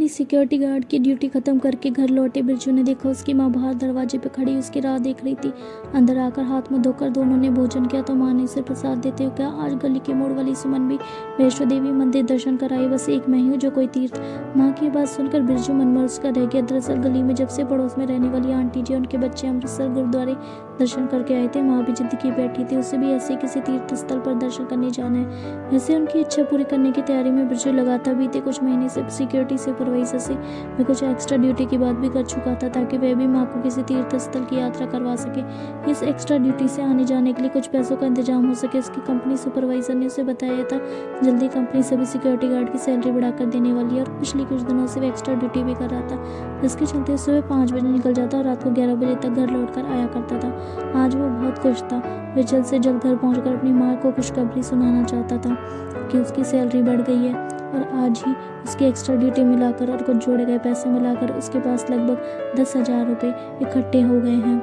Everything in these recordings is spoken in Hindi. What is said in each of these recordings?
अपनी सिक्योरिटी गार्ड की ड्यूटी खत्म करके घर लौटे बिरजू ने देखा उसकी माँ बाहर दरवाजे पर खड़ी उसकी राह देख रही थी। अंदर आकर हाथ मुंह धोकर दोनों ने भोजन किया तो माँ ने उसे प्रसाद देते हुए कहा, आज गली के मोड़ वाली सुमन भी वैष्णो देवी मंदिर दर्शन कराई, बस एक मैं ही हूँ जो कोई तीर्थ। माँ की बात सुनकर बिरजू मनमर उसका रह गया। दरअसल गली में जब से पड़ोस में रहने वाली आंटी जी उनके बच्चे अमृतसर गुरुद्वारे दर्शन करके आए थे। माँ भी जिद की बैठी थी, उसे भी ऐसे किसी तीर्थ स्थल पर दर्शन करने जाना है। वैसे उनकी इच्छा पूरी करने की तैयारी में बिरजू लगातार बीते कुछ महीने से सिक्योरिटी सुपरवाइजर से मैं कुछ एक्स्ट्रा ड्यूटी की बात भी कर चुका था ताकि वह भी माँ को किसी तीर्थ स्थल की यात्रा करवा सके। इस एक्स्ट्रा ड्यूटी से आने जाने के लिए कुछ पैसों का इंतजाम हो सके, उसकी कंपनी सुपरवाइजर ने उसे बताया था। जल्दी कंपनी सभी सिक्योरिटी गार्ड की सैलरी बढ़ाकर देने वाली है और पिछले कुछ दिनों से वह एक्स्ट्रा ड्यूटी भी कर रहा था, जिसके चलते सुबह 5 बजे निकल जाता और रात को 11 बजे तक घर लौट कर आया करता था। आज वो बहुत खुश था। वह जल्द से जल्द घर पहुंचकर अपनी माँ को खुशखबरी सुनाना चाहता था कि उसकी सैलरी बढ़ गई है और आज ही उसकी एक्स्ट्रा ड्यूटी मिलाकर और कुछ जोड़े गए पैसे मिलाकर उसके पास लगभग 10,000 रुपये इकट्ठे हो गए हैं।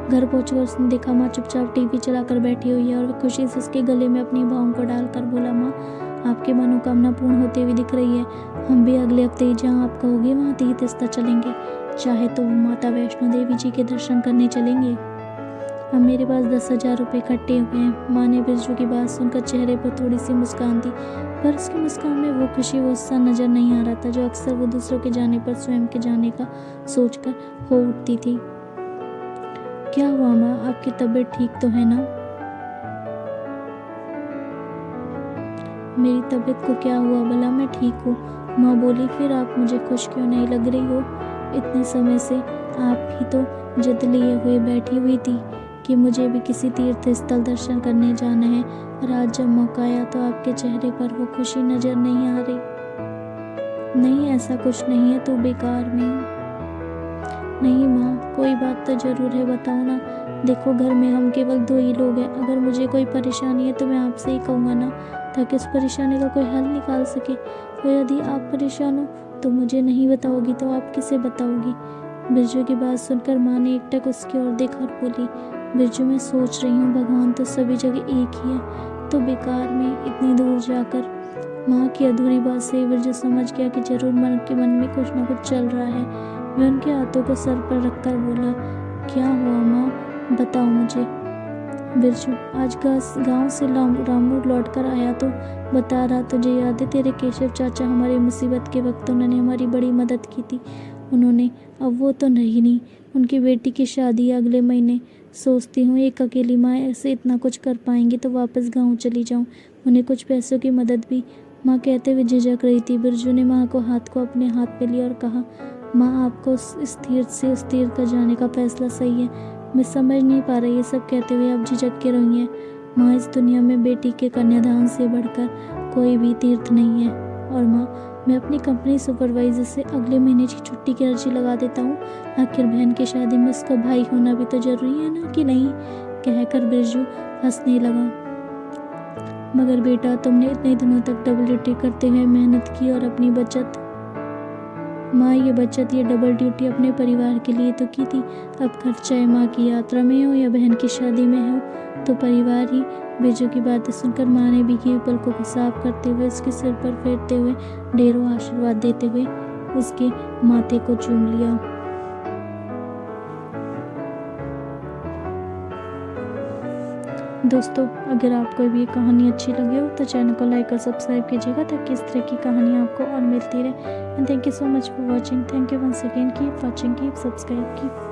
घर पहुंचकर उसने देखा माँ चुपचाप टीवी चलाकर बैठी हुई है और वह खुशी से उसके गले में अपनी बाहों को डालकर बोला, माँ आपकी मनोकामना पूर्ण होते हुए दिख रही है। हम भी अगले हफ्ते ही जहाँ आप कहोगे वहाँ तीर्थ स्थल चलेंगे, चाहे तो माता वैष्णो देवी जी के दर्शन करने चलेंगे। अब मेरे पास 10,000 रुपये इकट्ठे हुए हैं। माँ ने बिरजू की बात सुनकर चेहरे पर थोड़ी सी मुस्कान थी, पर उसकी मुस्कान में वो खुशी वो उत्साह नजर नहीं आ रहा था जो अक्सर वो दूसरों के जाने पर स्वयं के जाने का सोचकर हो उठती थी। क्या हुआ माँ, आपकी तबीयत ठीक तो है ना? मेरी तबीयत को क्या हुआ भला, मैं ठीक हूँ। माँ बोली, फिर आप मुझे खुश क्यों नहीं लग रही हो? इतने समय से आप ही तो जिद लिए हुए बैठी हुई थी कि मुझे भी किसी तीर्थ स्थल दर्शन करने जाना है, और आज जब मौका आया तो आपके चेहरे पर वो खुशी नजर नहीं आ रही। नहीं, ऐसा कुछ नहीं है, तू बेकार में। नहीं माँ, कोई बात तो जरूर है, बताओ ना। देखो घर में हम केवल 2 ही लोग हैं, अगर मुझे कोई परेशानी है तो मैं आपसे ही कहूँगा ना, ताकि उस परेशानी का कोई हल निकाल सके। और यदि आप परेशान हो तो मुझे नहीं बताओगी तो आप किसे बताओगी? बिरजू की बात सुनकर माँ ने एकटक उसकी ओर देखा और बोली, बिरजू मैं सोच रही हूँ भगवान तो सभी जगह एक ही है, तो बेकार में इतनी दूर जाकर। माँ की अधूरी बात से बिरजू समझ गया कि जरूर मन के मन में कुछ न कुछ चल रहा है। वह उनके हाथों को सर पर रखकर बोला, क्या हुआ माँ, बताओ मुझे। बिरजू आज गांव से रामू लौट कर आया तो बता रहा, तुझे याद है तेरे केशव चाचा हमारी मुसीबत के वक्त उन्होंने हमारी बड़ी मदद की थी। उन्होंने, अब वो तो नहीं, उनकी बेटी की शादी है अगले महीने। सोचती हूँ एक अकेली माँ ऐसे इतना कुछ कर पाएंगी तो वापस गाँव चली जाऊँ, उन्हें कुछ पैसों की मदद भी। माँ कहते हुए झिझक रही थी। बिरजू ने माँ को अपने हाथ पे लिया और कहा, माँ आपको इस तीर्थ से उस तीर्थ का जाने का फैसला सही है। मैं समझ नहीं पा रही, ये सब कहते हुए आप झिझक के रही हैं। माँ इस दुनिया में बेटी के कन्यादान से बढ़कर कोई भी तीर्थ नहीं है। और माँ मैं अपनी कंपनी सुपरवाइजर से अगले महीने की छुट्टी की अर्जी लगा देता हूँ, आखिर बहन की शादी में उसका भाई होना भी तो जरूरी है ना कि नहीं? कहकर बिरजू हंसने लगा। मगर बेटा तुमने इतने दिनों तक डबल ड्यूटी करते हुए मेहनत की और अपनी बचत, माँ ये बचत ये डबल ड्यूटी अपने परिवार के लिए तो की थी। अब खर्चा माँ की यात्रा में हो या बहन की शादी में हो तो परिवार ही। बिरजू की बातें सुनकर माँ ने भीगी पलकों को साफ करते हुए उसके सिर पर फेरते हुए ढेरों आशीर्वाद देते हुए उसके माथे को चूम लिया। दोस्तों अगर आपको भी ये कहानी अच्छी लगी हो तो चैनल को लाइक और सब्सक्राइब कीजिएगा ताकि इस तरह की कहानी आपको और मिलती रहे। And thank you so much for watching. Thank you once again. Keep watching, keep subscribe, keep